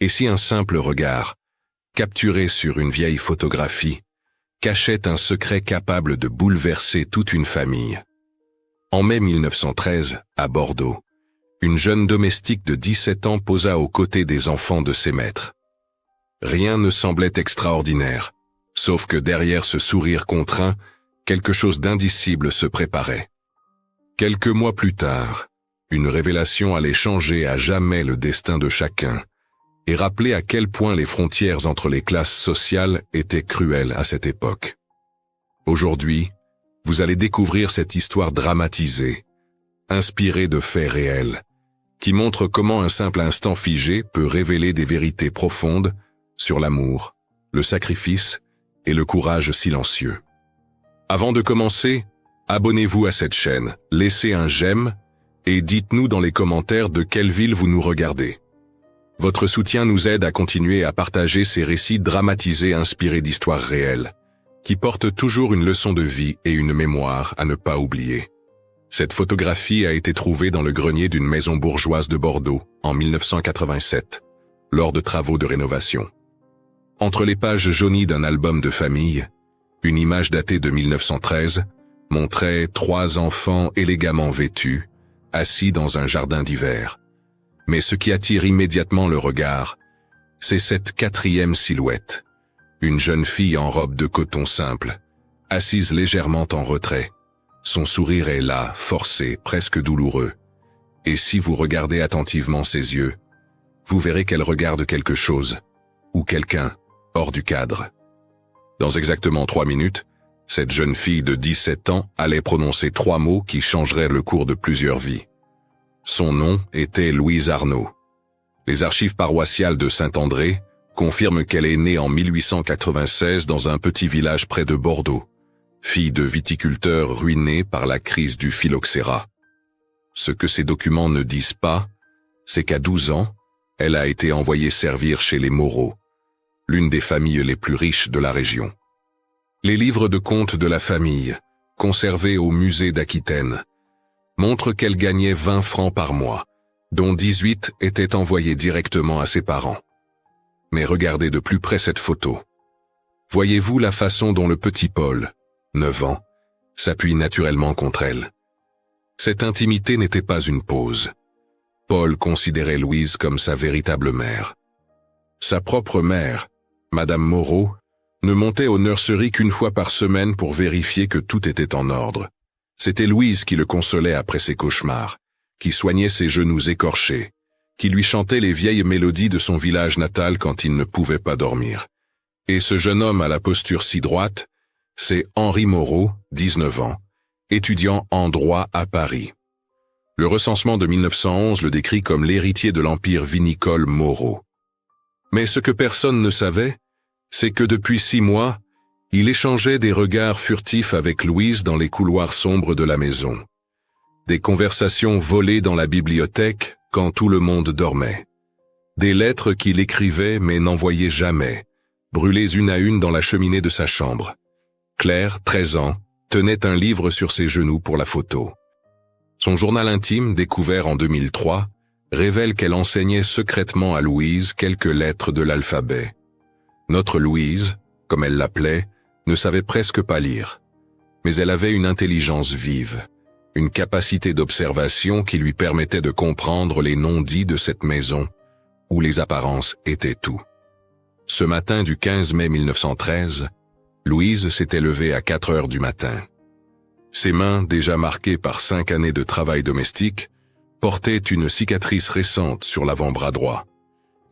Et si un simple regard, capturé sur une vieille photographie, cachait un secret capable de bouleverser toute une famille? En mai 1913, à Bordeaux, une jeune domestique de 17 ans posa aux côtés des enfants de ses maîtres. Rien ne semblait extraordinaire, sauf que derrière ce sourire contraint, quelque chose d'indicible se préparait. Quelques mois plus tard, une révélation allait changer à jamais le destin de chacun et rappeler à quel point les frontières entre les classes sociales étaient cruelles à cette époque. Aujourd'hui, vous allez découvrir cette histoire dramatisée, inspirée de faits réels, qui montre comment un simple instant figé peut révéler des vérités profondes sur l'amour, le sacrifice et le courage silencieux. Avant de commencer, abonnez-vous à cette chaîne, laissez un j'aime et dites-nous dans les commentaires de quelle ville vous nous regardez. Votre soutien nous aide à continuer à partager ces récits dramatisés inspirés d'histoires réelles, qui portent toujours une leçon de vie et une mémoire à ne pas oublier. Cette photographie a été trouvée dans le grenier d'une maison bourgeoise de Bordeaux en 1987, lors de travaux de rénovation. Entre les pages jaunies d'un album de famille, une image datée de 1913 montrait 3 enfants élégamment vêtus, assis dans un jardin d'hiver. Mais ce qui attire immédiatement le regard, c'est cette 4e silhouette, une jeune fille en robe de coton simple, assise légèrement en retrait. Son sourire est là, forcé, presque douloureux. Et si vous regardez attentivement ses yeux, vous verrez qu'elle regarde quelque chose, ou quelqu'un, hors du cadre. Dans exactement 3 minutes, cette jeune fille de 17 ans allait prononcer 3 mots qui changeraient le cours de plusieurs vies. Son nom était Louise Arnaud. Les archives paroissiales de Saint-André confirment qu'elle est née en 1896 dans un petit village près de Bordeaux, fille de viticulteurs ruinés par la crise du phylloxéra. Ce que ces documents ne disent pas, c'est qu'à 12 ans, elle a été envoyée servir chez les Moreau, l'une des familles les plus riches de la région. Les livres de comptes de la famille, conservés au musée d'Aquitaine, montrent qu'elle gagnait 20 francs par mois, dont 18 étaient envoyés directement à ses parents. Mais regardez de plus près cette photo. Voyez-vous la façon dont le petit Paul, 9 ans, s'appuie naturellement contre elle? Cette intimité n'était pas une pose. Paul considérait Louise comme sa véritable mère. Sa propre mère, Madame Moreau, ne montait au nursery qu'une fois par semaine pour vérifier que tout était en ordre. C'était Louise qui le consolait après ses cauchemars, qui soignait ses genoux écorchés, qui lui chantait les vieilles mélodies de son village natal quand il ne pouvait pas dormir. Et ce jeune homme à la posture si droite, c'est Henri Moreau, 19 ans, étudiant en droit à Paris. Le recensement de 1911 le décrit comme l'héritier de l'empire vinicole Moreau. Mais ce que personne ne savait, c'est que depuis 6 mois, il échangeait des regards furtifs avec Louise dans les couloirs sombres de la maison. Des conversations volées dans la bibliothèque quand tout le monde dormait. Des lettres qu'il écrivait mais n'envoyait jamais, brûlées une à une dans la cheminée de sa chambre. Claire, 13 ans, tenait un livre sur ses genoux pour la photo. Son journal intime, découvert en 2003, révèle qu'elle enseignait secrètement à Louise quelques lettres de l'alphabet. Notre Louise, comme elle l'appelait, ne savait presque pas lire. Mais elle avait une intelligence vive, une capacité d'observation qui lui permettait de comprendre les non-dits de cette maison, où les apparences étaient tout. Ce matin du 15 mai 1913, Louise s'était levée à 4 heures du matin. Ses mains, déjà marquées par 5 années de travail domestique, portaient une cicatrice récente sur l'avant-bras droit.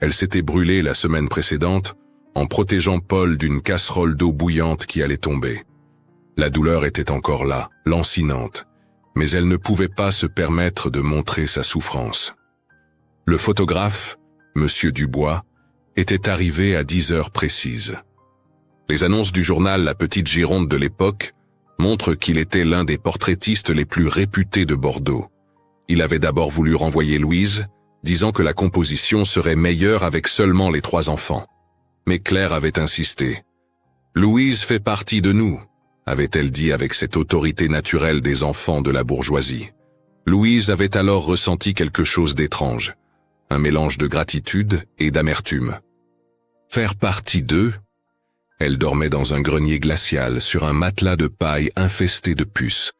Elle s'était brûlée la semaine précédente en protégeant Paul d'une casserole d'eau bouillante qui allait tomber. La douleur était encore là, lancinante, mais elle ne pouvait pas se permettre de montrer sa souffrance. Le photographe, Monsieur Dubois, était arrivé à 10 heures précises. Les annonces du journal La Petite Gironde de l'époque montrent qu'il était l'un des portraitistes les plus réputés de Bordeaux. Il avait d'abord voulu renvoyer Louise, disant que la composition serait meilleure avec seulement les 3 enfants. Mais Claire avait insisté. « Louise fait partie de nous », avait-elle dit avec cette autorité naturelle des enfants de la bourgeoisie. Louise avait alors ressenti quelque chose d'étrange. un mélange de gratitude et d'amertume. Faire partie d'eux? Elle dormait dans un grenier glacial sur un matelas de paille infesté de puces.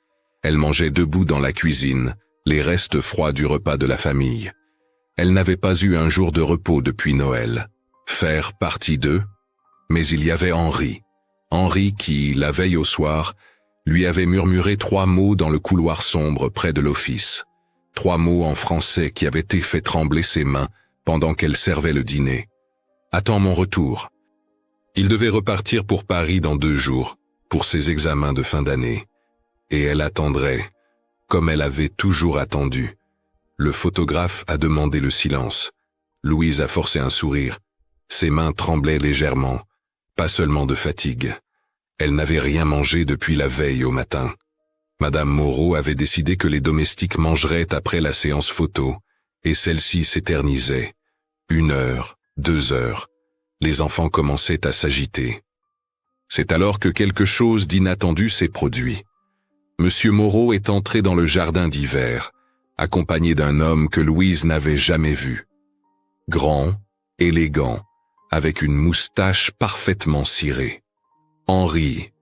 Elle mangeait debout dans la cuisine, les restes froids du repas de la famille. Elle n'avait pas eu un jour de repos depuis Noël. Faire partie d'eux? Mais il y avait Henri. Henri qui, la veille au soir, lui avait murmuré 3 mots dans le couloir sombre près de l'office. 3 mots en français qui avaient fait trembler ses mains pendant qu'elle servait le dîner. « Attends mon retour ». Il devait repartir pour Paris dans 2 jours, pour ses examens de fin d'année. Et elle attendrait, comme elle avait toujours attendu. Le photographe a demandé le silence. Louise a forcé un sourire. Ses mains tremblaient légèrement, pas seulement de fatigue. Elle n'avait rien mangé depuis la veille au matin. Madame Moreau avait décidé que les domestiques mangeraient après la séance photo, et celle-ci s'éternisait. 1 heure, 2 heures. Les enfants commençaient à s'agiter. C'est alors que quelque chose d'inattendu s'est produit. Monsieur Moreau est entré dans le jardin d'hiver, accompagné d'un homme que Louise n'avait jamais vu. Grand, élégant, avec une moustache parfaitement cirée. « Henri »,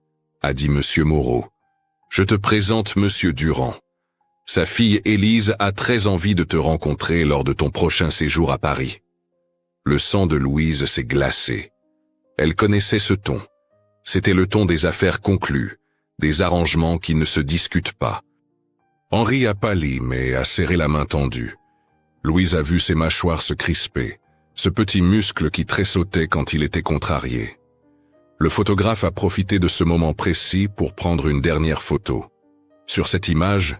a dit Monsieur Moreau, « je te présente Monsieur Durand. Sa fille Élise a très envie de te rencontrer lors de ton prochain séjour à Paris. » Le sang de Louise s'est glacé. Elle connaissait ce ton. C'était le ton des affaires conclues, des arrangements qui ne se discutent pas. Henri a pâli mais a serré la main tendue. Louise a vu ses mâchoires se crisper, ce petit muscle qui tressautait quand il était contrarié. Le photographe a profité de ce moment précis pour prendre une dernière photo. Sur cette image,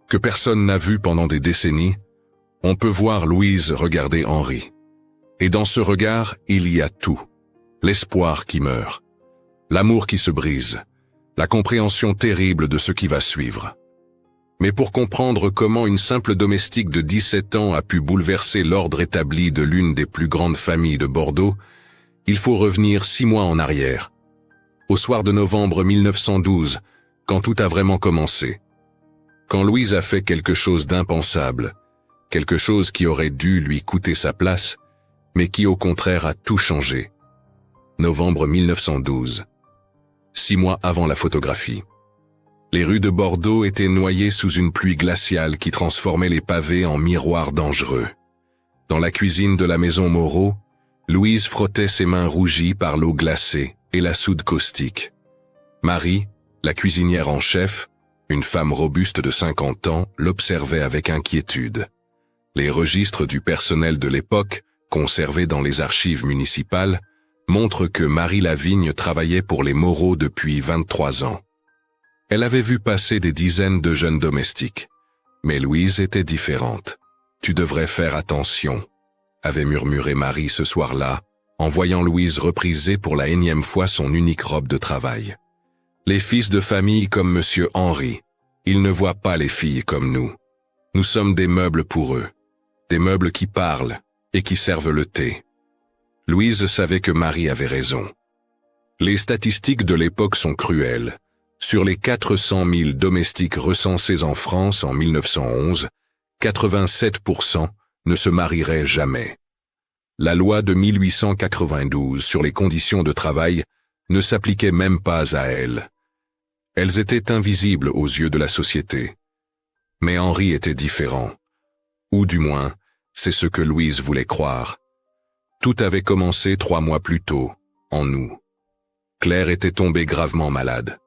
que personne n'a vue pendant des décennies, on peut voir Louise regarder Henri. Et dans ce regard, il y a tout. L'espoir qui meurt, l'amour qui se brise, la compréhension terrible de ce qui va suivre. Mais pour comprendre comment une simple domestique de 17 ans a pu bouleverser l'ordre établi de l'une des plus grandes familles de Bordeaux, il faut revenir 6 mois en arrière. Au soir de novembre 1912, quand tout a vraiment commencé. Quand Louise a fait quelque chose d'impensable, quelque chose qui aurait dû lui coûter sa place, mais qui au contraire a tout changé. Novembre 1912. 6 mois avant la photographie. Les rues de Bordeaux étaient noyées sous une pluie glaciale qui transformait les pavés en miroirs dangereux. Dans la cuisine de la maison Moreau, Louise frottait ses mains rougies par l'eau glacée et la soude caustique. Marie, la cuisinière en chef, une femme robuste de 50 ans, l'observait avec inquiétude. Les registres du personnel de l'époque, conservés dans les archives municipales, montrent que Marie Lavigne travaillait pour les Moreau depuis 23 ans. Elle avait vu passer des dizaines de jeunes domestiques. Mais Louise était différente. « Tu devrais faire attention », avait murmuré Marie ce soir-là, en voyant Louise repriser pour la énième fois son unique robe de travail. Les fils de famille comme Monsieur Henri, ils ne voient pas les filles comme nous. Nous sommes des meubles pour eux, des meubles qui parlent et qui servent le thé. Louise savait que Marie avait raison. Les statistiques de l'époque sont cruelles. Sur les 400 000 domestiques recensés en France en 1911, 87% ne se marieraient jamais. La loi de 1892 sur les conditions de travail ne s'appliquait même pas à elles. Elles étaient invisibles aux yeux de la société. Mais Henri était différent. Ou du moins, c'est ce que Louise voulait croire. Tout avait commencé 3 mois plus tôt, en août. Claire était tombée gravement malade.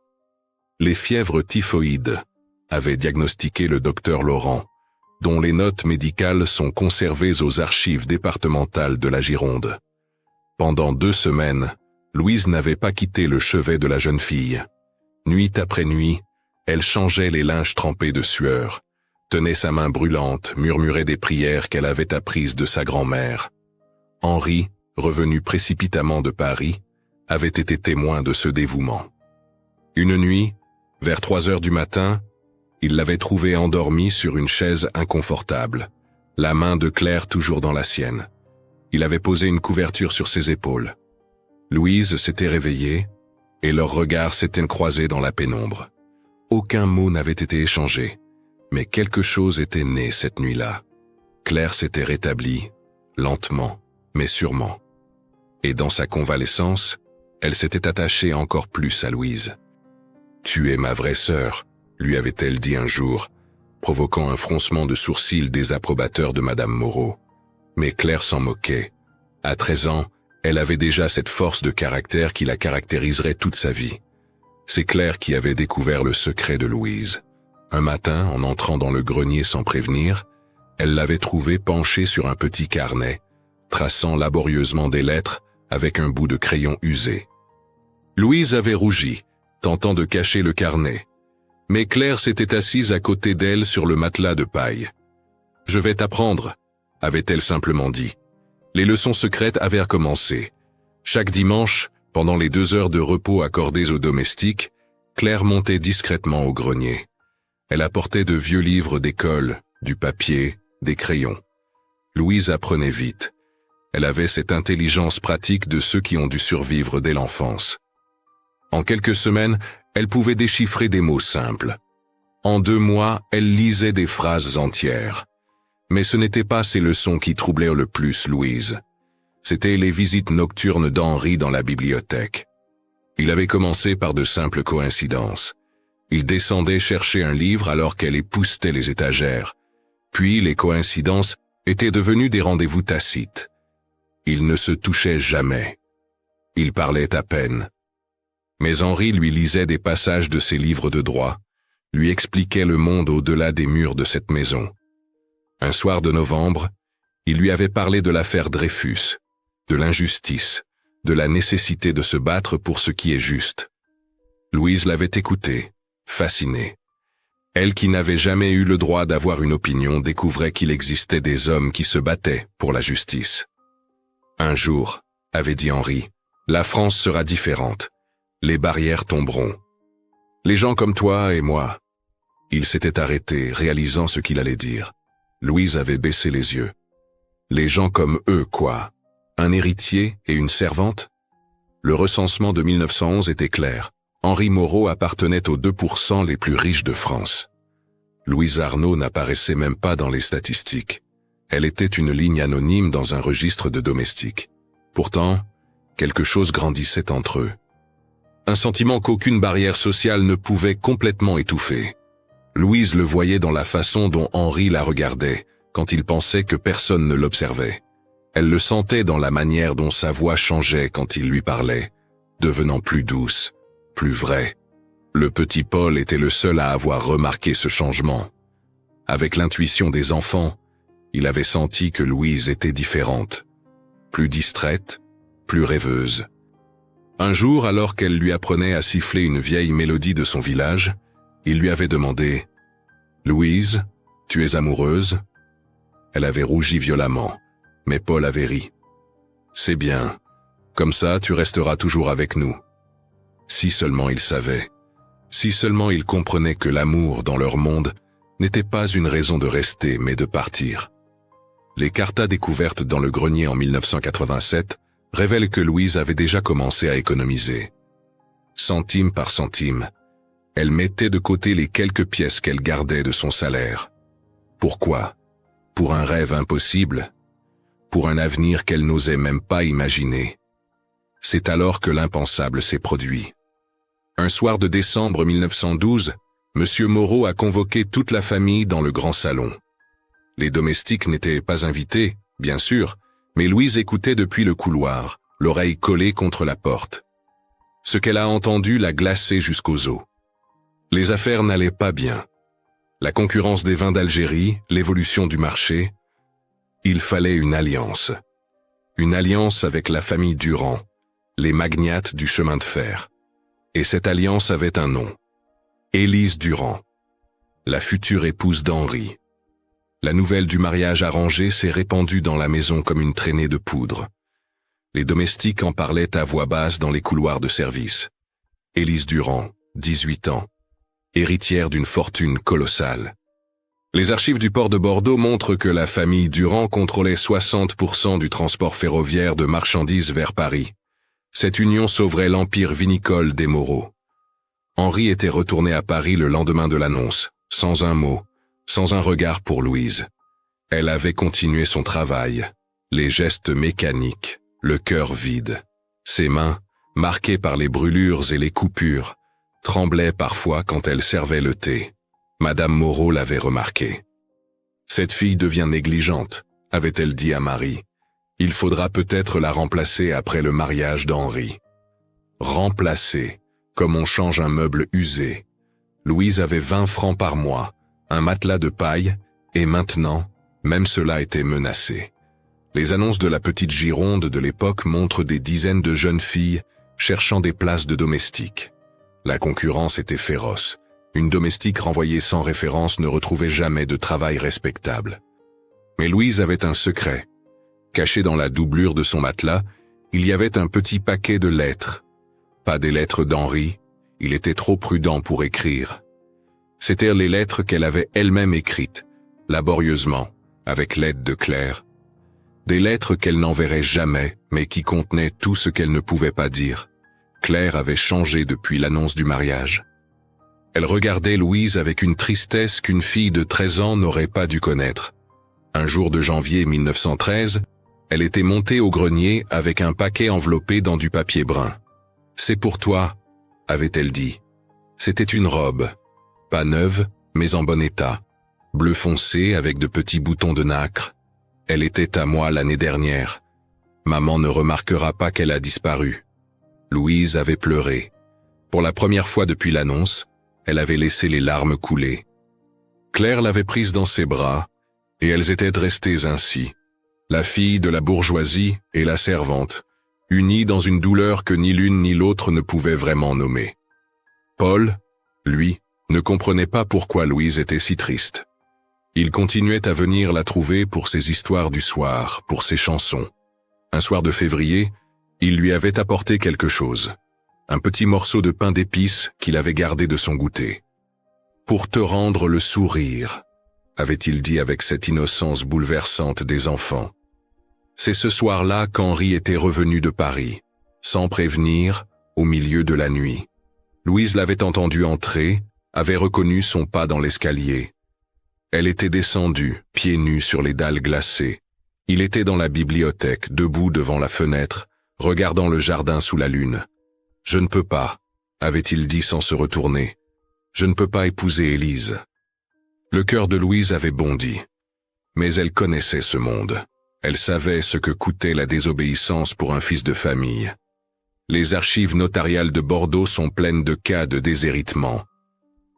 Les fièvres typhoïdes avaient diagnostiqué le docteur Laurent, dont les notes médicales sont conservées aux archives départementales de la Gironde. Pendant 2 semaines, Louise n'avait pas quitté le chevet de la jeune fille. Nuit après nuit, elle changeait les linges trempés de sueur, tenait sa main brûlante, murmurait des prières qu'elle avait apprises de sa grand-mère. Henri, revenu précipitamment de Paris, avait été témoin de ce dévouement. Une nuit, vers 3 heures du matin, il l'avait trouvée endormie sur une chaise inconfortable, la main de Claire toujours dans la sienne. Il avait posé une couverture sur ses épaules. Louise s'était réveillée, et leurs regards s'étaient croisés dans la pénombre. Aucun mot n'avait été échangé, mais quelque chose était né cette nuit-là. Claire s'était rétablie, lentement, mais sûrement. Et dans sa convalescence, elle s'était attachée encore plus à Louise. « Tu es ma vraie sœur », lui avait-elle dit un jour, provoquant un froncement de sourcils désapprobateur de Madame Moreau. Mais Claire s'en moquait. À 13 ans, elle avait déjà cette force de caractère qui la caractériserait toute sa vie. C'est Claire qui avait découvert le secret de Louise. Un matin, en entrant dans le grenier sans prévenir, elle l'avait trouvée penchée sur un petit carnet, traçant laborieusement des lettres avec un bout de crayon usé. Louise avait rougi, tentant de cacher le carnet. Mais Claire s'était assise à côté d'elle sur le matelas de paille. « Je vais t'apprendre », avait-elle simplement dit. Les leçons secrètes avaient recommencé. Chaque dimanche, pendant les 2 heures de repos accordées aux domestiques, Claire montait discrètement au grenier. Elle apportait de vieux livres d'école, du papier, des crayons. Louise apprenait vite. Elle avait cette intelligence pratique de ceux qui ont dû survivre dès l'enfance. En quelques semaines, elle pouvait déchiffrer des mots simples. En 2 mois, elle lisait des phrases entières. Mais ce n'était pas ces leçons qui troublèrent le plus Louise. C'étaient les visites nocturnes d'Henri dans la bibliothèque. Il avait commencé par de simples coïncidences. Il descendait chercher un livre alors qu'elle époussetait les étagères. Puis les coïncidences étaient devenues des rendez-vous tacites. Ils ne se touchaient jamais. Ils parlaient à peine. Mais Henri lui lisait des passages de ses livres de droit, lui expliquait le monde au-delà des murs de cette maison. Un soir de novembre, il lui avait parlé de l'affaire Dreyfus, de l'injustice, de la nécessité de se battre pour ce qui est juste. Louise l'avait écouté, fascinée. Elle qui n'avait jamais eu le droit d'avoir une opinion découvrait qu'il existait des hommes qui se battaient pour la justice. Un jour, avait dit Henri, la France sera différente. Les barrières tomberont. Les gens comme toi et moi. Il s'était arrêté, réalisant ce qu'il allait dire. Louise avait baissé les yeux. Les gens comme eux, quoi? Un héritier et une servante? Le recensement de 1911 était clair. Henri Moreau appartenait aux 2% les plus riches de France. Louise Arnaud n'apparaissait même pas dans les statistiques. Elle était une ligne anonyme dans un registre de domestiques. Pourtant, quelque chose grandissait entre eux. Un sentiment qu'aucune barrière sociale ne pouvait complètement étouffer. Louise le voyait dans la façon dont Henri la regardait, quand il pensait que personne ne l'observait. Elle le sentait dans la manière dont sa voix changeait quand il lui parlait, devenant plus douce, plus vraie. Le petit Paul était le seul à avoir remarqué ce changement. Avec l'intuition des enfants, il avait senti que Louise était différente, plus distraite, plus rêveuse. Un jour, alors qu'elle lui apprenait à siffler une vieille mélodie de son village, il lui avait demandé « Louise, tu es amoureuse ?» Elle avait rougi violemment, mais Paul avait ri. « C'est bien, comme ça tu resteras toujours avec nous. » Si seulement il savait, si seulement il comprenait que l'amour dans leur monde n'était pas une raison de rester mais de partir. Les cartas découvertes dans le grenier en 1987 révèlent que Louise avait déjà commencé à économiser. Centime par centime, elle mettait de côté les quelques pièces qu'elle gardait de son salaire. Pourquoi? Pour un rêve impossible? Pour un avenir qu'elle n'osait même pas imaginer? C'est alors que l'impensable s'est produit. Un soir de décembre 1912, Monsieur Moreau a convoqué toute la famille dans le grand salon. Les domestiques n'étaient pas invités, bien sûr, mais Louise écoutait depuis le couloir, l'oreille collée contre la porte. Ce qu'elle a entendu l'a glacée jusqu'aux os. Les affaires n'allaient pas bien. La concurrence des vins d'Algérie, l'évolution du marché. Il fallait une alliance. Une alliance avec la famille Durand, les magnates du chemin de fer. Et cette alliance avait un nom. Élise Durand, la future épouse d'Henri. La nouvelle du mariage arrangé s'est répandue dans la maison comme une traînée de poudre. Les domestiques en parlaient à voix basse dans les couloirs de service. Élise Durand, 18 ans, héritière d'une fortune colossale. Les archives du port de Bordeaux montrent que la famille Durand contrôlait 60% du transport ferroviaire de marchandises vers Paris. Cette union sauverait l'empire vinicole des Moreau. Henri était retourné à Paris le lendemain de l'annonce, sans un mot, sans un regard pour Louise. Elle avait continué son travail, Les gestes mécaniques, le cœur vide. Ses mains, marquées par les brûlures et les coupures, tremblaient parfois quand elle servait le thé. Madame Moreau l'avait remarqué. « Cette fille devient négligente », avait-elle dit à Marie. « Il faudra peut-être la remplacer après le mariage d'Henri. » Remplacer, comme on change un meuble usé. Louise avait 20 francs par mois, un matelas de paille, et maintenant, même cela était menacé. Les annonces de la petite Gironde de l'époque montrent des dizaines de jeunes filles cherchant des places de domestiques. La concurrence était féroce. Une domestique renvoyée sans référence ne retrouvait jamais de travail respectable. Mais Louise avait un secret. Caché dans la doublure de son matelas, il y avait un petit paquet de lettres. Pas des lettres d'Henri, il était trop prudent pour écrire. C'étaient les lettres qu'elle avait elle-même écrites, laborieusement, avec l'aide de Claire. Des lettres qu'elle n'enverrait jamais, mais qui contenaient tout ce qu'elle ne pouvait pas dire. Claire avait changé depuis l'annonce du mariage. Elle regardait Louise avec une tristesse qu'une fille de 13 ans n'aurait pas dû connaître. Un jour de janvier 1913, elle était montée au grenier avec un paquet enveloppé dans du papier brun. « C'est pour toi », avait-elle dit. C'était une robe, pas neuve, mais en bon état, bleu foncé avec de petits boutons de nacre. Elle était à moi l'année dernière. Maman ne remarquera pas qu'elle a disparu. Louise avait pleuré. Pour la première fois depuis l'annonce, elle avait laissé les larmes couler. Claire l'avait prise dans ses bras, et elles étaient restées ainsi, la fille de la bourgeoisie et la servante, unies dans une douleur que ni l'une ni l'autre ne pouvait vraiment nommer. Paul, lui, ne comprenait pas pourquoi Louise était si triste. Il continuait à venir la trouver pour ses histoires du soir, pour ses chansons. Un soir de février, il lui avait apporté quelque chose. Un petit morceau de pain d'épices qu'il avait gardé de son goûter. « Pour te rendre le sourire », avait-il dit avec cette innocence bouleversante des enfants. C'est ce soir-là qu'Henri était revenu de Paris, sans prévenir, au milieu de la nuit. Louise l'avait entendu entrer, avait reconnu son pas dans l'escalier. Elle était descendue, pieds nus sur les dalles glacées. Il était dans la bibliothèque, debout devant la fenêtre, regardant le jardin sous la lune. « Je ne peux pas », avait-il dit sans se retourner. « Je ne peux pas épouser Élise. » Le cœur de Louise avait bondi. Mais elle connaissait ce monde. Elle savait ce que coûtait la désobéissance pour un fils de famille. Les archives notariales de Bordeaux sont pleines de cas de déshéritement.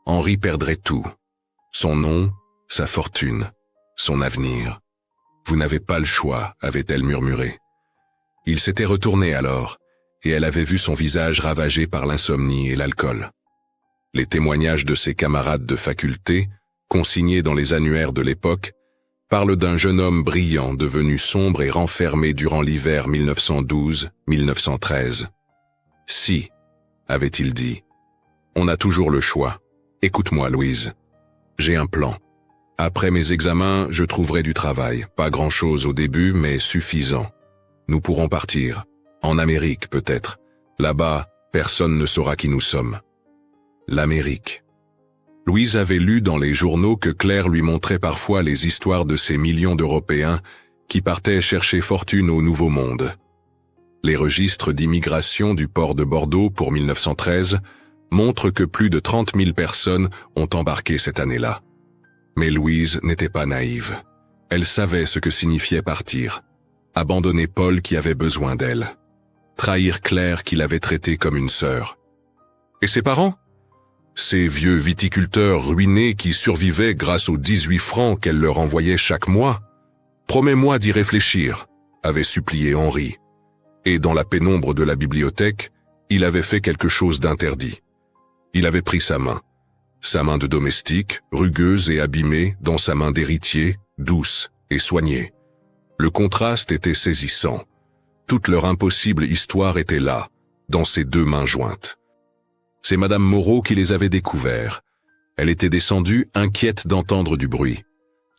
Henri perdrait tout. Son nom, sa fortune, son avenir. « Vous n'avez pas le choix », avait-elle murmuré. Il s'était retourné alors, et elle avait vu son visage ravagé par l'insomnie et l'alcool. Les témoignages de ses camarades de faculté, consignés dans les annuaires de l'époque, parlent d'un jeune homme brillant devenu sombre et renfermé durant l'hiver 1912-1913. « Si », avait-il dit, « on a toujours le choix. Écoute-moi, Louise. J'ai un plan. Après mes examens, je trouverai du travail. Pas grand-chose au début, mais suffisant. Nous pourrons partir. En Amérique, peut-être. Là-bas, personne ne saura qui nous sommes. » L'Amérique. Louise avait lu dans les journaux que Claire lui montrait parfois les histoires de ces millions d'Européens qui partaient chercher fortune au Nouveau Monde. Les registres d'immigration du port de Bordeaux pour 1913 montrent que plus de 30 000 personnes ont embarqué cette année-là. Mais Louise n'était pas naïve. Elle savait ce que signifiait partir. Abandonner Paul qui avait besoin d'elle. Trahir Claire qui l'avait traitée comme une sœur. Et ses parents ? Ces vieux viticulteurs ruinés qui survivaient grâce aux 18 francs qu'elle leur envoyait chaque mois. « Promets-moi d'y réfléchir », avait supplié Henri. Et dans la pénombre de la bibliothèque, il avait fait quelque chose d'interdit. Il avait pris sa main de domestique, rugueuse et abîmée, dans sa main d'héritier, douce et soignée. Le contraste était saisissant. Toute leur impossible histoire était là, dans ces deux mains jointes. C'est Madame Moreau qui les avait découverts. Elle était descendue, inquiète d'entendre du bruit.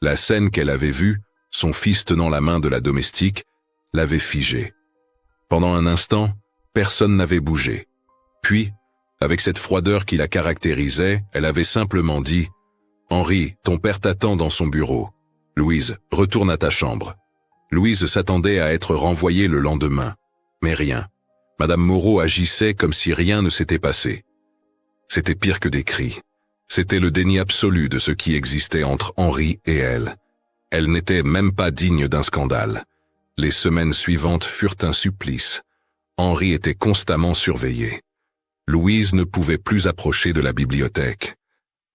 La scène qu'elle avait vue, son fils tenant la main de la domestique, l'avait figée. Pendant un instant, personne n'avait bougé. Puis, avec cette froideur qui la caractérisait, elle avait simplement dit « Henri, ton père t'attend dans son bureau. Louise, retourne à ta chambre. » Louise s'attendait à être renvoyée le lendemain. Mais rien. Madame Moreau agissait comme si rien ne s'était passé. C'était pire que des cris. C'était le déni absolu de ce qui existait entre Henri et elle. Elle n'était même pas digne d'un scandale. Les semaines suivantes furent un supplice. Henri était constamment surveillé. Louise ne pouvait plus approcher de la bibliothèque.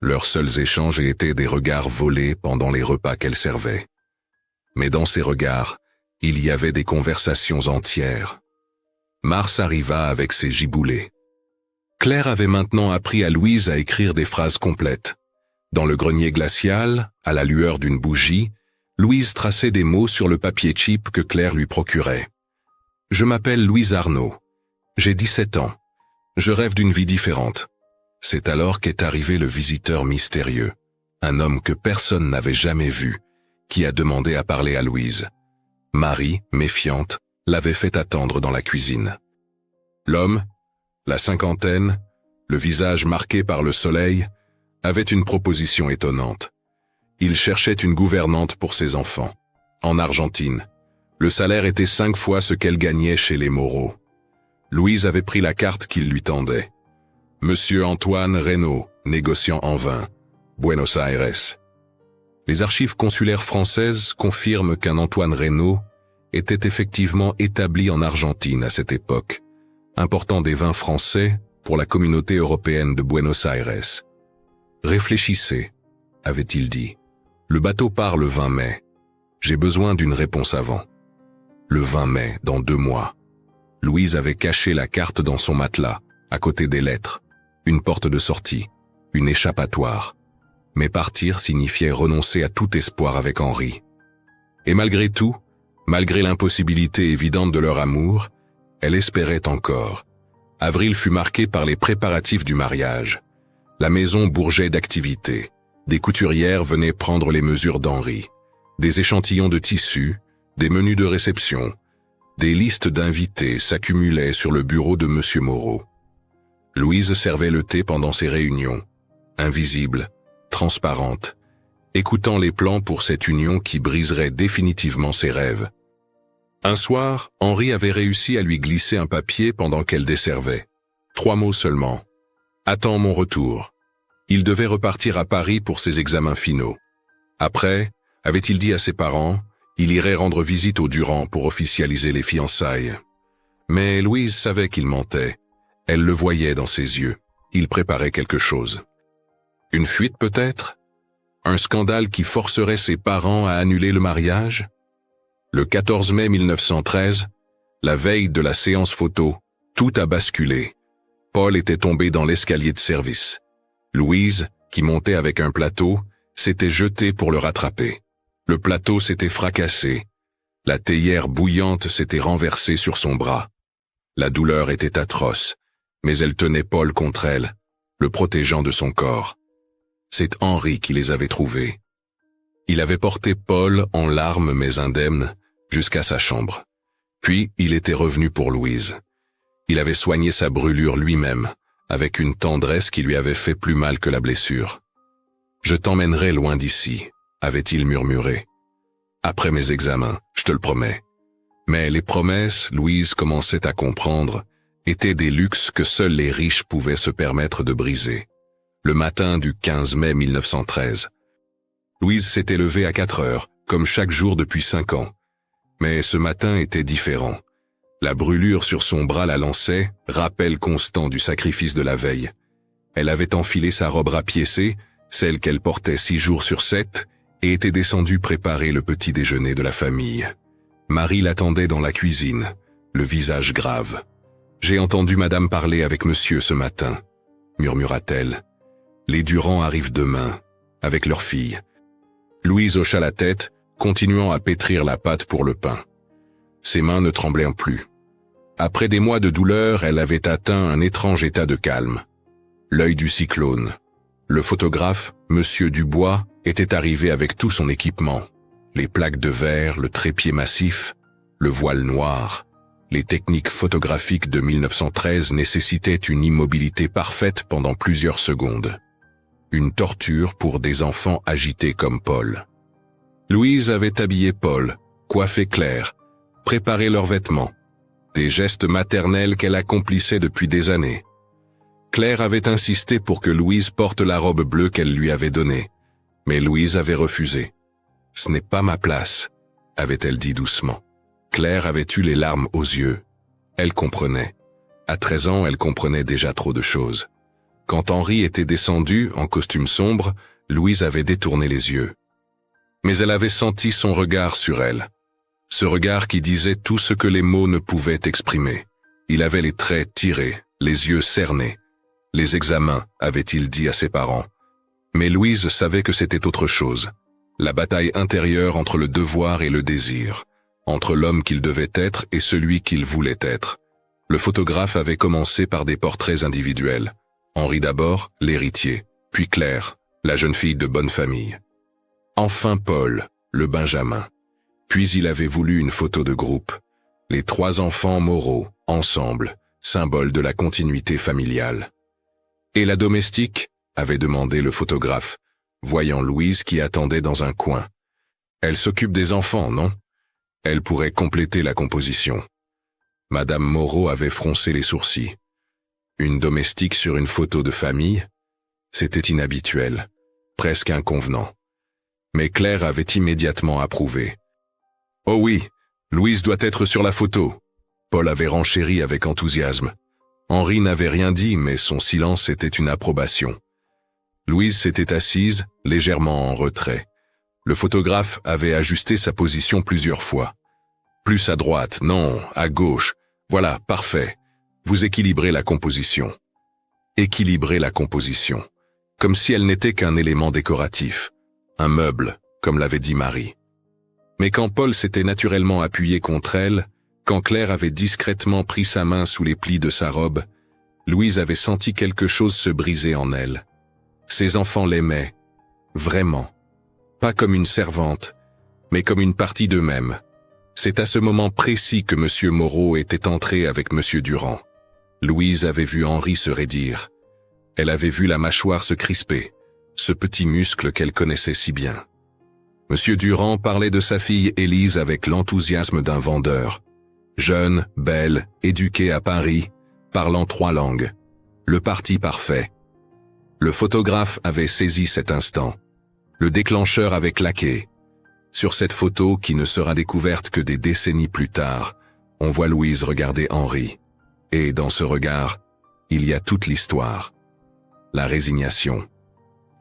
Leurs seuls échanges étaient des regards volés pendant les repas qu'elle servait. Mais dans ces regards, il y avait des conversations entières. Mars arriva avec ses giboulées. Claire avait maintenant appris à Louise à écrire des phrases complètes. Dans le grenier glacial, à la lueur d'une bougie, Louise traçait des mots sur le papier cheap que Claire lui procurait. « Je m'appelle Louise Arnaud. J'ai 17 ans. Je rêve d'une vie différente. » C'est alors qu'est arrivé le visiteur mystérieux, un homme que personne n'avait jamais vu, qui a demandé à parler à Louise. Marie, méfiante, l'avait fait attendre dans la cuisine. L'homme, la cinquantaine, le visage marqué par le soleil, avait une proposition étonnante. Il cherchait une gouvernante pour ses enfants. En Argentine, le salaire était 5 fois ce qu'elle gagnait chez les Moreau. Louise avait pris la carte qu'il lui tendait. Monsieur Antoine Reynaud, négociant en vin, Buenos Aires. Les archives consulaires françaises confirment qu'un Antoine Reynaud était effectivement établi en Argentine à cette époque, important des vins français pour la communauté européenne de Buenos Aires. « Réfléchissez », avait-il dit. « Le bateau part le 20 mai. J'ai besoin d'une réponse avant. » Le 20 mai, dans 2 mois. Louise avait caché la carte dans son matelas, à côté des lettres, une porte de sortie, une échappatoire. Mais partir signifiait renoncer à tout espoir avec Henri. Et malgré tout, malgré l'impossibilité évidente de leur amour, elle espérait encore. Avril fut marqué par les préparatifs du mariage. La maison bourgeait d'activité. Des couturières venaient prendre les mesures d'Henri. Des échantillons de tissus, des menus de réception, des listes d'invités s'accumulaient sur le bureau de Monsieur Moreau. Louise servait le thé pendant ces réunions, invisible, transparente, écoutant les plans pour cette union qui briserait définitivement ses rêves. Un soir, Henri avait réussi à lui glisser un papier pendant qu'elle desservait. 3 mots seulement. « Attends mon retour ». Il devait repartir à Paris pour ses examens finaux. Après, avait-il dit à ses parents, il irait rendre visite au Durand pour officialiser les fiançailles. Mais Louise savait qu'il mentait. Elle le voyait dans ses yeux. Il préparait quelque chose. Une fuite peut-être? Un scandale qui forcerait ses parents à annuler le mariage? Le 14 mai 1913, la veille de la séance photo, tout a basculé. Paul était tombé dans l'escalier de service. Louise, qui montait avec un plateau, s'était jetée pour le rattraper. Le plateau s'était fracassé. La théière bouillante s'était renversée sur son bras. La douleur était atroce, mais elle tenait Paul contre elle, le protégeant de son corps. C'est Henri qui les avait trouvés. Il avait porté Paul en larmes mais indemne jusqu'à sa chambre. Puis il était revenu pour Louise. Il avait soigné sa brûlure lui-même, avec une tendresse qui lui avait fait plus mal que la blessure. « Je t'emmènerai loin d'ici », avait-il murmuré. « Après mes examens, je te le promets. » Mais les promesses, Louise commençait à comprendre, étaient des luxes que seuls les riches pouvaient se permettre de briser. Le matin du 15 mai 1913. Louise s'était levée à 4 heures, comme chaque jour depuis 5 ans. Mais ce matin était différent. La brûlure sur son bras la lançait, rappel constant du sacrifice de la veille. Elle avait enfilé sa robe rapiécée, celle qu'elle portait 6 jours sur 7, et était descendue préparer le petit déjeuner de la famille. Marie l'attendait dans la cuisine, le visage grave. « J'ai entendu madame parler avec monsieur ce matin », murmura-t-elle. « Les Durand arrivent demain, avec leur fille. » Louise hocha la tête, continuant à pétrir la pâte pour le pain. Ses mains ne tremblaient plus. Après des mois de douleur, elle avait atteint un étrange état de calme. L'œil du cyclone. Le photographe, Monsieur Dubois, était arrivé avec tout son équipement. Les plaques de verre, le trépied massif, le voile noir. Les techniques photographiques de 1913 nécessitaient une immobilité parfaite pendant plusieurs secondes. Une torture pour des enfants agités comme Paul. Louise avait habillé Paul, coiffer Claire, préparer leurs vêtements. Des gestes maternels qu'elle accomplissait depuis des années. Claire avait insisté pour que Louise porte la robe bleue qu'elle lui avait donnée, mais Louise avait refusé. « Ce n'est pas ma place », avait-elle dit doucement. Claire avait eu les larmes aux yeux. Elle comprenait. À 13 ans, elle comprenait déjà trop de choses. Quand Henri était descendu, en costume sombre, Louise avait détourné les yeux. Mais elle avait senti son regard sur elle. Ce regard qui disait tout ce que les mots ne pouvaient exprimer. Il avait les traits tirés, les yeux cernés. Les examens, avait-il dit à ses parents. Mais Louise savait que c'était autre chose. La bataille intérieure entre le devoir et le désir. Entre l'homme qu'il devait être et celui qu'il voulait être. Le photographe avait commencé par des portraits individuels. Henri d'abord, l'héritier, puis Claire, la jeune fille de bonne famille. Enfin Paul, le benjamin. Puis il avait voulu une photo de groupe. Les 3 enfants Moreau, ensemble, symbole de la continuité familiale. Et la domestique, avait demandé le photographe, voyant Louise qui attendait dans un coin. Elle s'occupe des enfants, non? Elle pourrait compléter la composition. Madame Moreau avait froncé les sourcils. Une domestique sur une photo de famille? C'était inhabituel, presque inconvenant. Mais Claire avait immédiatement approuvé. « Oh oui, Louise doit être sur la photo !» Paul avait renchéri avec enthousiasme. Henri n'avait rien dit, mais son silence était une approbation. Louise s'était assise, légèrement en retrait. Le photographe avait ajusté sa position plusieurs fois. Plus à droite, non, à gauche. Voilà, parfait. Vous équilibrez la composition. Équilibrer la composition. Comme si elle n'était qu'un élément décoratif. Un meuble, comme l'avait dit Marie. Mais quand Paul s'était naturellement appuyé contre elle, quand Claire avait discrètement pris sa main sous les plis de sa robe, Louise avait senti quelque chose se briser en elle. Ses enfants l'aimaient. Vraiment. Pas comme une servante, mais comme une partie d'eux-mêmes. C'est à ce moment précis que M. Moreau était entré avec M. Durand. Louise avait vu Henri se raidir. Elle avait vu la mâchoire se crisper, ce petit muscle qu'elle connaissait si bien. M. Durand parlait de sa fille Élise avec l'enthousiasme d'un vendeur. Jeune, belle, éduquée à Paris, parlant 3 langues. Le parti parfait. Le photographe avait saisi cet instant. Le déclencheur avait claqué. Sur cette photo, qui ne sera découverte que des décennies plus tard, on voit Louise regarder Henri. Et dans ce regard, il y a toute l'histoire. La résignation.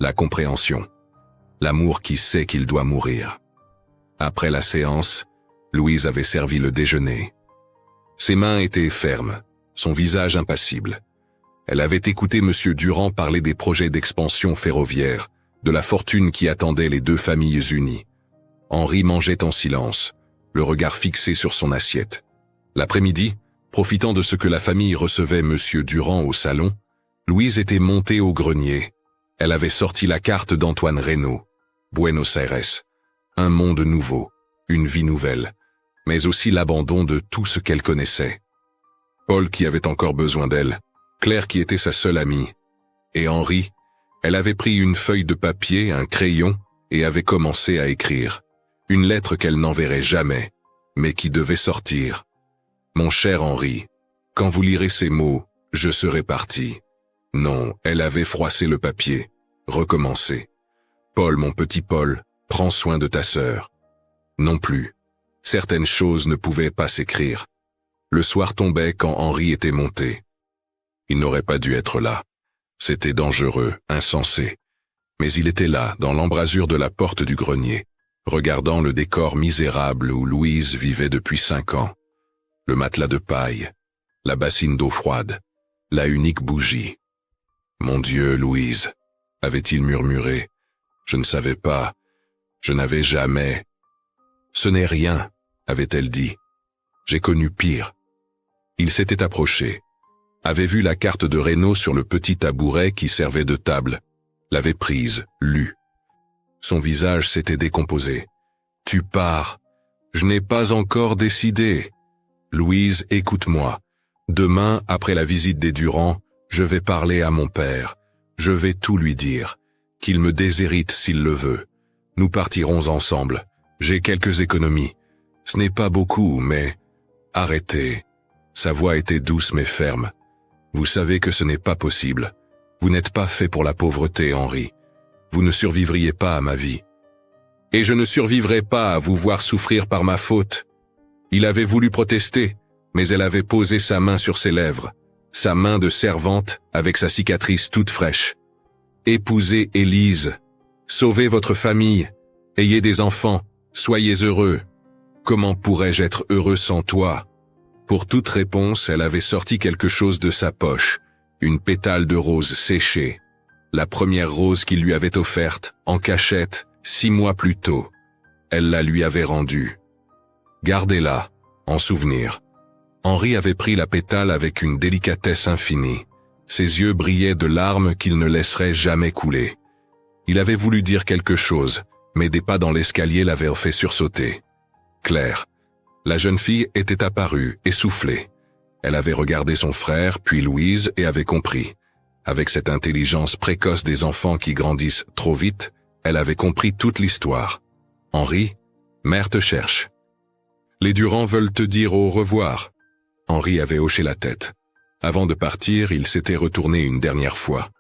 La compréhension. L'amour qui sait qu'il doit mourir. Après la séance, Louise avait servi le déjeuner. Ses mains étaient fermes, son visage impassible. Elle avait écouté M. Durand parler des projets d'expansion ferroviaire, de la fortune qui attendait les 2 familles unies. Henri mangeait en silence, le regard fixé sur son assiette. L'après-midi, profitant de ce que la famille recevait M. Durand au salon, Louise était montée au grenier. Elle avait sorti la carte d'Antoine Reynaud. Buenos Aires. Un monde nouveau, une vie nouvelle, mais aussi l'abandon de tout ce qu'elle connaissait. Paul qui avait encore besoin d'elle, Claire qui était sa seule amie, et Henri, elle avait pris une feuille de papier, un crayon, et avait commencé à écrire. Une lettre qu'elle n'enverrait jamais, mais qui devait sortir. Mon cher Henri, quand vous lirez ces mots, je serai parti. Non, elle avait froissé le papier, recommencé. Paul, mon petit Paul, prends soin de ta sœur. Non plus. Certaines choses ne pouvaient pas s'écrire. Le soir tombait quand Henri était monté. Il n'aurait pas dû être là. C'était dangereux, insensé. Mais il était là, dans l'embrasure de la porte du grenier, regardant le décor misérable où Louise vivait depuis 5 ans. Le matelas de paille, la bassine d'eau froide, la unique bougie. « Mon Dieu, Louise !» avait-il murmuré. « Je ne savais pas. Je n'avais jamais. »« Ce n'est rien, » avait-elle dit. « J'ai connu pire. » Il s'était approché, avait vu la carte de Reynaud sur le petit tabouret qui servait de table, l'avait prise, lue. Son visage s'était décomposé. « Tu pars. Je n'ai pas encore décidé. Louise, écoute-moi. Demain, après la visite des Durand, je vais parler à mon père. Je vais tout lui dire. Qu'il me déshérite s'il le veut. Nous partirons ensemble. J'ai quelques économies. Ce n'est pas beaucoup, mais... Arrêtez. Sa voix était douce mais ferme. Vous savez que ce n'est pas possible. Vous n'êtes pas fait pour la pauvreté, Henri. Vous ne survivriez pas à ma vie. Et je ne survivrai pas à vous voir souffrir par ma faute. Il avait voulu protester, mais elle avait posé sa main sur ses lèvres, sa main de servante avec sa cicatrice toute fraîche. Épousez Élise. Sauvez votre famille. Ayez des enfants. Soyez heureux. Comment pourrais-je être heureux sans toi? Pour toute réponse, elle avait sorti quelque chose de sa poche, une pétale de rose séchée. La première rose qu'il lui avait offerte, en cachette, 6 mois plus tôt. Elle la lui avait rendue. Gardez-la, en souvenir. Henri avait pris la pétale avec une délicatesse infinie. Ses yeux brillaient de larmes qu'il ne laisserait jamais couler. Il avait voulu dire quelque chose, mais des pas dans l'escalier l'avaient fait sursauter. Claire. La jeune fille était apparue, essoufflée. Elle avait regardé son frère, puis Louise, et avait compris. Avec cette intelligence précoce des enfants qui grandissent trop vite, elle avait compris toute l'histoire. Henri, mère te cherche. Les Durand veulent te dire au revoir. Henri avait hoché la tête. Avant de partir, il s'était retourné une dernière fois.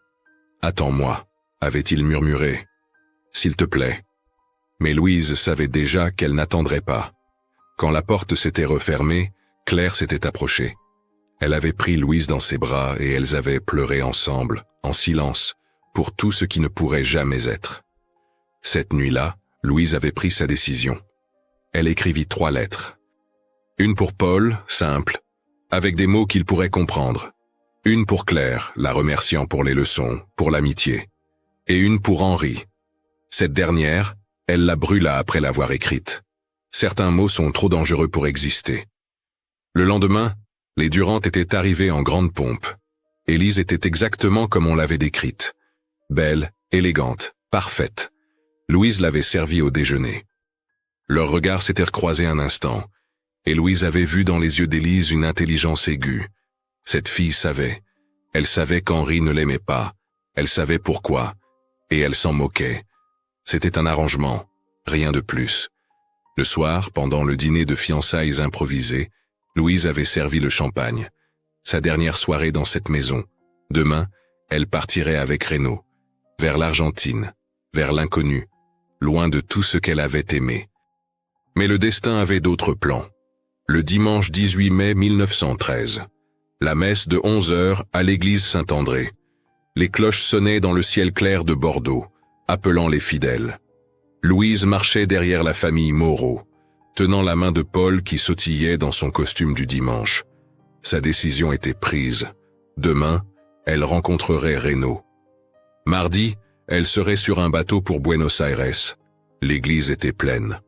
Attends-moi, avait-il murmuré. S'il te plaît. Mais Louise savait déjà qu'elle n'attendrait pas. Quand la porte s'était refermée, Claire s'était approchée. Elle avait pris Louise dans ses bras et elles avaient pleuré ensemble, en silence, pour tout ce qui ne pourrait jamais être. Cette nuit-là, Louise avait pris sa décision. Elle écrivit 3 lettres. Une pour Paul, simple, avec des mots qu'il pourrait comprendre. Une pour Claire, la remerciant pour les leçons, pour l'amitié. Et une pour Henri. Cette dernière, elle la brûla après l'avoir écrite. Certains mots sont trop dangereux pour exister. Le lendemain, les Durand étaient arrivés en grande pompe. Élise était exactement comme on l'avait décrite. Belle, élégante, parfaite. Louise l'avait servie au déjeuner. Leurs regards s'étaient recroisés un instant, et Louise avait vu dans les yeux d'Élise une intelligence aiguë. Cette fille savait. Elle savait qu'Henri ne l'aimait pas. Elle savait pourquoi. Et elle s'en moquait. C'était un arrangement, rien de plus. Le soir, pendant le dîner de fiançailles improvisé, Louise avait servi le champagne. Sa dernière soirée dans cette maison. Demain, elle partirait avec Renaud. Vers l'Argentine, vers l'inconnu, loin de tout ce qu'elle avait aimé. Mais le destin avait d'autres plans. Le dimanche 18 mai 1913. La messe de 11 heures à l'église Saint-André. Les cloches sonnaient dans le ciel clair de Bordeaux, appelant les fidèles. Louise marchait derrière la famille Moreau, tenant la main de Paul qui sautillait dans son costume du dimanche. Sa décision était prise. Demain, elle rencontrerait Renaud. Mardi, elle serait sur un bateau pour Buenos Aires. L'église était pleine.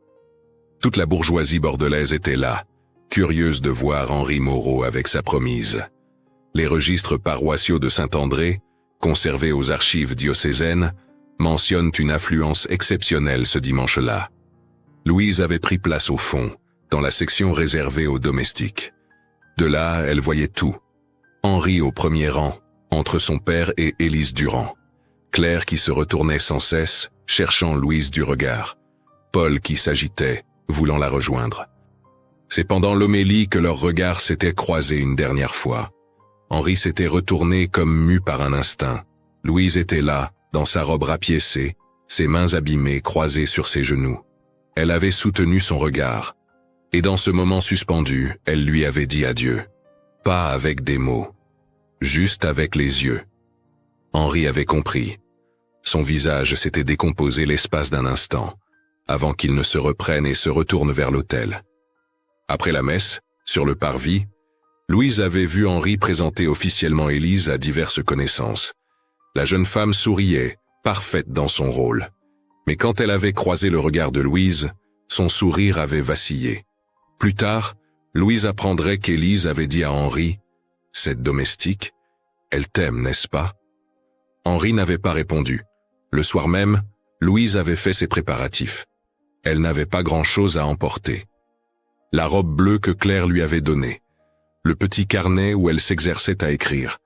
Toute la bourgeoisie bordelaise était là, curieuse de voir Henri Moreau avec sa promise. Les registres paroissiaux de Saint-André, conservés aux archives diocésaines, mentionnent une affluence exceptionnelle ce dimanche-là. Louise avait pris place au fond, dans la section réservée aux domestiques. De là, elle voyait tout. Henri au premier rang, entre son père et Élise Durand. Claire qui se retournait sans cesse, cherchant Louise du regard. Paul qui s'agitait, voulant la rejoindre. C'est pendant l'homélie que leurs regards s'étaient croisés une dernière fois. Henri s'était retourné comme mu par un instinct. Louise était là, dans sa robe rapiécée, ses mains abîmées croisées sur ses genoux. Elle avait soutenu son regard. Et dans ce moment suspendu, elle lui avait dit adieu. Pas avec des mots. Juste avec les yeux. Henri avait compris. Son visage s'était décomposé l'espace d'un instant, avant qu'il ne se reprenne et se retourne vers l'autel. Après la messe, sur le parvis, Louise avait vu Henri présenter officiellement Élise à diverses connaissances. La jeune femme souriait, parfaite dans son rôle. Mais quand elle avait croisé le regard de Louise, son sourire avait vacillé. Plus tard, Louise apprendrait qu'Élise avait dit à Henri « Cette domestique, elle t'aime, n'est-ce pas ?» Henri n'avait pas répondu. Le soir même, Louise avait fait ses préparatifs. Elle n'avait pas grand-chose à emporter. La robe bleue que Claire lui avait donnée, le petit carnet où elle s'exerçait à écrire,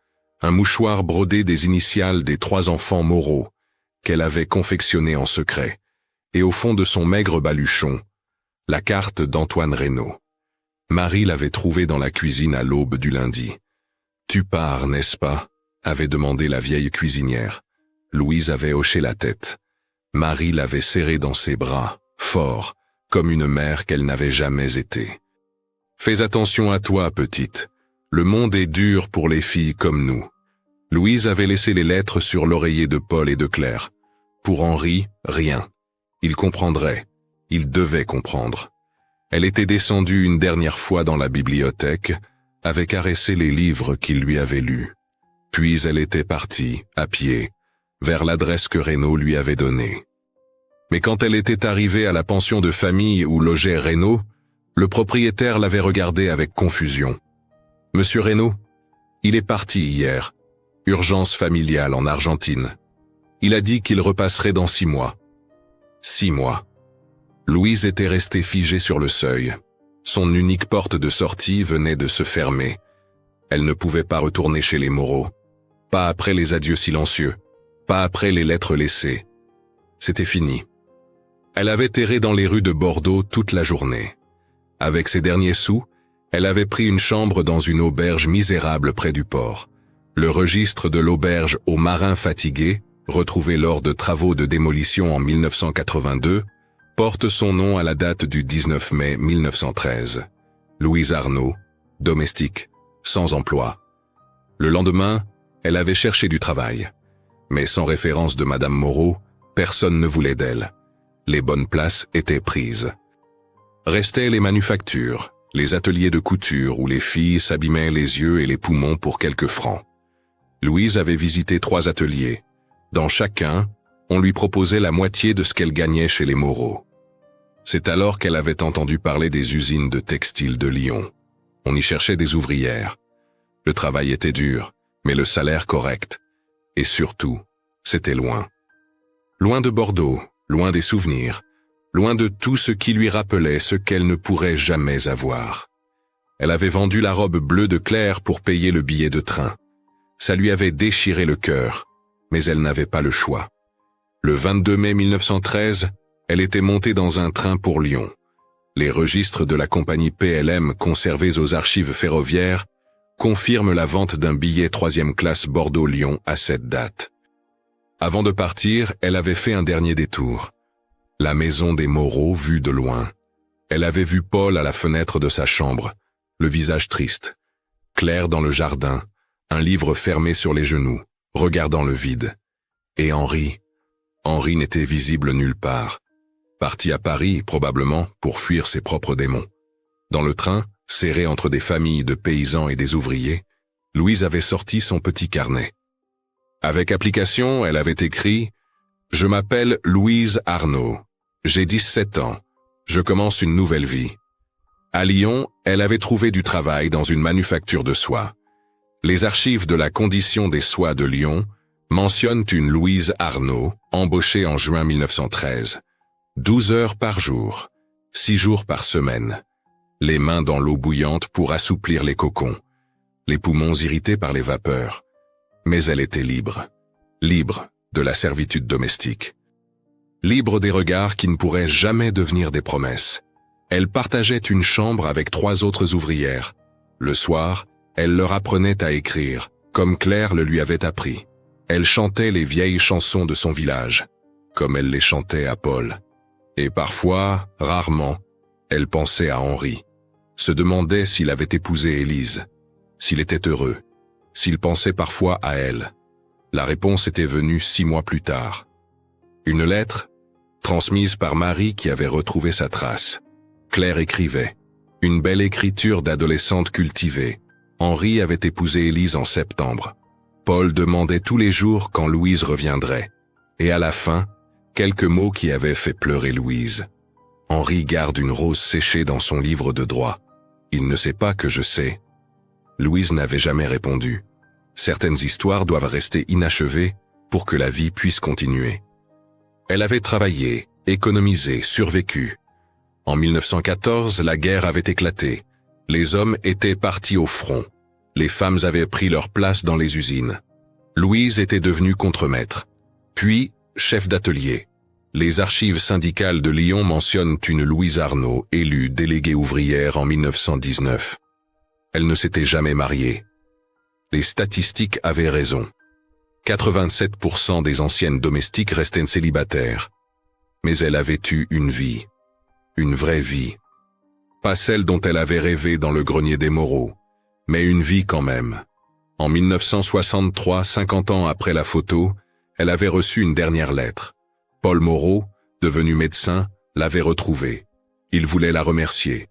un mouchoir brodé des initiales des 3 enfants Moreau, qu'elle avait confectionné en secret, et au fond de son maigre baluchon, La carte d'Antoine Reynaud. Marie l'avait trouvée dans la cuisine à l'aube du lundi. « Tu pars, n'est-ce pas ?» avait demandé la vieille cuisinière. Louise avait hoché la tête. Marie l'avait serrée dans ses bras, fort, comme une mère qu'elle n'avait jamais été. « Fais attention à toi, petite. Le monde est dur pour les filles comme nous. » Louise avait laissé les lettres sur l'oreiller de Paul et de Claire. Pour Henri, rien. Il comprendrait. Il devait comprendre. Elle était descendue une dernière fois dans la bibliothèque, avait caressé les livres qu'il lui avait lus. Puis elle était partie, à pied, vers l'adresse que Reynaud lui avait donnée. Mais quand elle était arrivée à la pension de famille où logeait Reynaud, le propriétaire l'avait regardée avec confusion. « Monsieur Reynaud, il est parti hier. Urgence familiale en Argentine. Il a dit qu'il repasserait dans 6 mois. » 6 mois. Louise était restée figée sur le seuil. Son unique porte de sortie venait de se fermer. Elle ne pouvait pas retourner chez les Moreau. Pas après les adieux silencieux. Pas après les lettres laissées. C'était fini. Elle avait erré dans les rues de Bordeaux toute la journée. Avec ses derniers sous, elle avait pris une chambre dans une auberge misérable près du port. Le registre de l'auberge aux marins fatigués, retrouvé lors de travaux de démolition en 1982, porte son nom à la date du 19 mai 1913. Louise Arnaud, domestique, sans emploi. Le lendemain, elle avait cherché du travail. Mais sans référence de Madame Moreau, personne ne voulait d'elle. Les bonnes places étaient prises. Restaient les manufactures, les ateliers de couture où les filles s'abîmaient les yeux et les poumons pour quelques francs. Louise avait visité 3 ateliers. Dans chacun, on lui proposait la moitié de ce qu'elle gagnait chez les Moreau. C'est alors qu'elle avait entendu parler des usines de textiles de Lyon. On y cherchait des ouvrières. Le travail était dur, mais le salaire correct. Et surtout, c'était loin. Loin de Bordeaux, loin des souvenirs, loin de tout ce qui lui rappelait ce qu'elle ne pourrait jamais avoir. Elle avait vendu la robe bleue de Claire pour payer le billet de train. Ça lui avait déchiré le cœur, mais elle n'avait pas le choix. Le 22 mai 1913, elle était montée dans un train pour Lyon. Les registres de la compagnie PLM conservés aux archives ferroviaires confirment la vente d'un billet 3e classe Bordeaux-Lyon à cette date. Avant de partir, elle avait fait un dernier détour. La maison des Moreau vue de loin. Elle avait vu Paul à la fenêtre de sa chambre, le visage triste. Claire dans le jardin, un livre fermé sur les genoux, regardant le vide. Et Henri n'était visible nulle part. Parti à Paris, probablement, pour fuir ses propres démons. Dans le train, serré entre des familles de paysans et des ouvriers, Louise avait sorti son petit carnet. Avec application, elle avait écrit « Je m'appelle Louise Arnaud. J'ai 17 ans. Je commence une nouvelle vie. » À Lyon, elle avait trouvé du travail dans une manufacture de soie. Les archives de la Condition des soies de Lyon mentionnent une Louise Arnaud, embauchée en juin 1913. 12 heures par jour, 6 jours par semaine. Les mains dans l'eau bouillante pour assouplir les cocons. Les poumons irrités par les vapeurs. Mais elle était libre. Libre de la servitude domestique. Libre des regards qui ne pourraient jamais devenir des promesses. Elle partageait une chambre avec 3 autres ouvrières. Le soir, elle leur apprenait à écrire, comme Claire le lui avait appris. Elle chantait les vieilles chansons de son village, comme elle les chantait à Paul. Et parfois, rarement, elle pensait à Henri, se demandait s'il avait épousé Élise, s'il était heureux, s'il pensait parfois à elle. La réponse était venue 6 mois plus tard. Une lettre, transmise par Marie qui avait retrouvé sa trace. Claire écrivait, une belle écriture d'adolescente cultivée. Henri avait épousé Élise en septembre. Paul demandait tous les jours quand Louise reviendrait. Et à la fin, quelques mots qui avaient fait pleurer Louise. Henri garde une rose séchée dans son livre de droit. Il ne sait pas que je sais. Louise n'avait jamais répondu. Certaines histoires doivent rester inachevées pour que la vie puisse continuer. Elle avait travaillé, économisé, survécu. En 1914, la guerre avait éclaté. Les hommes étaient partis au front. Les femmes avaient pris leur place dans les usines. Louise était devenue contremaître, puis chef d'atelier. Les archives syndicales de Lyon mentionnent une Louise Arnaud, élue déléguée ouvrière en 1919. Elle ne s'était jamais mariée. Les statistiques avaient raison. 87% des anciennes domestiques restaient célibataires. Mais elle avait eu une vie. Une vraie vie. Pas celle dont elle avait rêvé dans le grenier des Moreaux, mais une vie quand même. En 1963, 50 ans après la photo, elle avait reçu une dernière lettre. Paul Moreau, devenu médecin, l'avait retrouvée. Il voulait la remercier.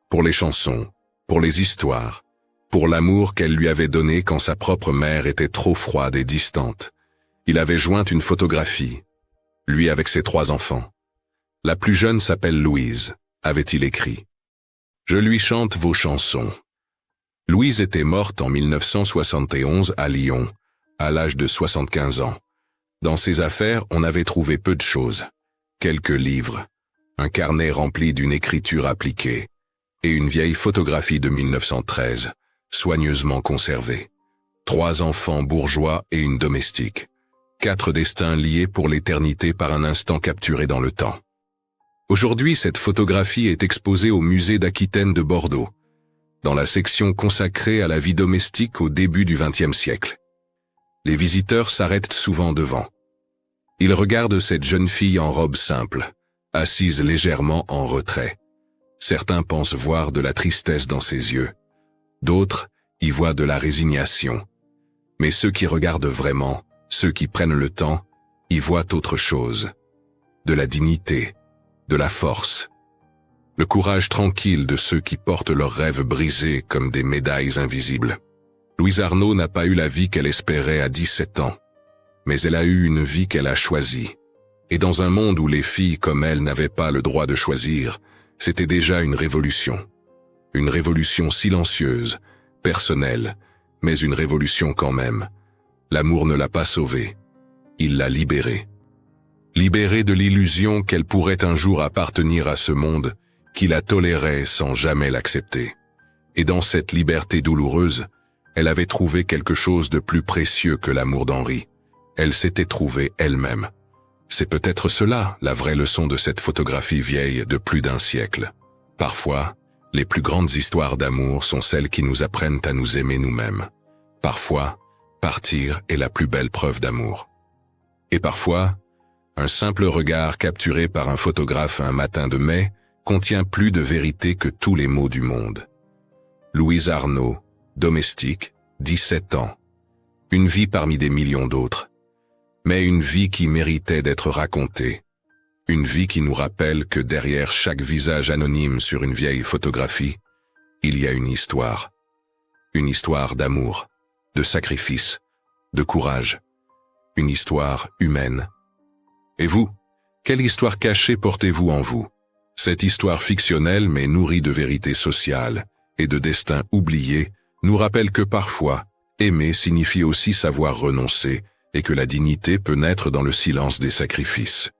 Pour les chansons, pour les histoires, pour l'amour qu'elle lui avait donné quand sa propre mère était trop froide et distante. Il avait joint une photographie. Lui avec ses 3 enfants. La plus jeune s'appelle Louise, avait-il écrit. Je lui chante vos chansons. Louise était morte en 1971 à Lyon, à l'âge de 75 ans. Dans ses affaires, on avait trouvé peu de choses. Quelques livres, un carnet rempli d'une écriture appliquée, et une vieille photographie de 1913, soigneusement conservée. 3 enfants bourgeois et une domestique. 4 destins liés pour l'éternité par un instant capturé dans le temps. Aujourd'hui, cette photographie est exposée au musée d'Aquitaine de Bordeaux, dans la section consacrée à la vie domestique au début du XXe siècle. Les visiteurs s'arrêtent souvent devant. Ils regardent cette jeune fille en robe simple, assise légèrement en retrait. Certains pensent voir de la tristesse dans ses yeux. D'autres y voient de la résignation. Mais ceux qui regardent vraiment, ceux qui prennent le temps, y voient autre chose. De la dignité, de la force. Le courage tranquille de ceux qui portent leurs rêves brisés comme des médailles invisibles. Louise Arnaud n'a pas eu la vie qu'elle espérait à 17 ans. Mais elle a eu une vie qu'elle a choisie. Et dans un monde où les filles comme elle n'avaient pas le droit de choisir, c'était déjà une révolution. Une révolution silencieuse, personnelle, mais une révolution quand même. L'amour ne l'a pas sauvée. Il l'a libérée. Libérée de l'illusion qu'elle pourrait un jour appartenir à ce monde qui la tolérait sans jamais l'accepter. Et dans cette liberté douloureuse, elle avait trouvé quelque chose de plus précieux que l'amour d'Henri. Elle s'était trouvée elle-même. C'est peut-être cela, la vraie leçon de cette photographie vieille de plus d'un siècle. Parfois, les plus grandes histoires d'amour sont celles qui nous apprennent à nous aimer nous-mêmes. Parfois, partir est la plus belle preuve d'amour. Et parfois, un simple regard capturé par un photographe un matin de mai contient plus de vérité que tous les mots du monde. Louise Arnaud, domestique, 17 ans. Une vie parmi des millions d'autres. Mais une vie qui méritait d'être racontée. Une vie qui nous rappelle que derrière chaque visage anonyme sur une vieille photographie, il y a une histoire. Une histoire d'amour, de sacrifice, de courage. Une histoire humaine. Et vous, quelle histoire cachée portez-vous en vous? Cette histoire fictionnelle mais nourrie de vérités sociales et de destins oubliés nous rappelle que parfois, aimer signifie aussi savoir renoncer et que la dignité peut naître dans le silence des sacrifices.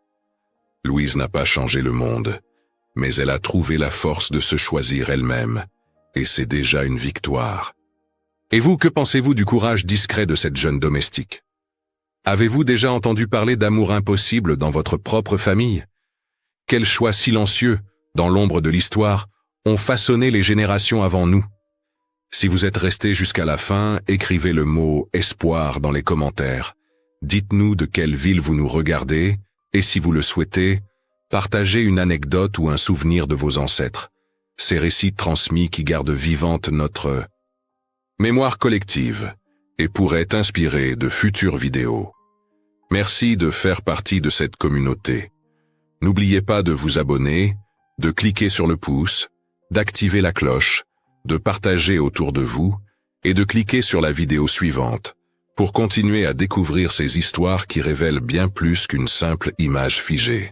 Louise n'a pas changé le monde, mais elle a trouvé la force de se choisir elle-même, et c'est déjà une victoire. Et vous, que pensez-vous du courage discret de cette jeune domestique? Avez-vous déjà entendu parler d'amour impossible dans votre propre famille? Quels choix silencieux, dans l'ombre de l'histoire, ont façonné les générations avant nous? Si vous êtes resté jusqu'à la fin, écrivez le mot « espoir » dans les commentaires. Dites-nous de quelle ville vous nous regardez, et si vous le souhaitez, partagez une anecdote ou un souvenir de vos ancêtres. Ces récits transmis qui gardent vivante notre mémoire collective et pourraient inspirer de futures vidéos. Merci de faire partie de cette communauté. N'oubliez pas de vous abonner, de cliquer sur le pouce, d'activer la cloche, de partager autour de vous et de cliquer sur la vidéo suivante pour continuer à découvrir ces histoires qui révèlent bien plus qu'une simple image figée.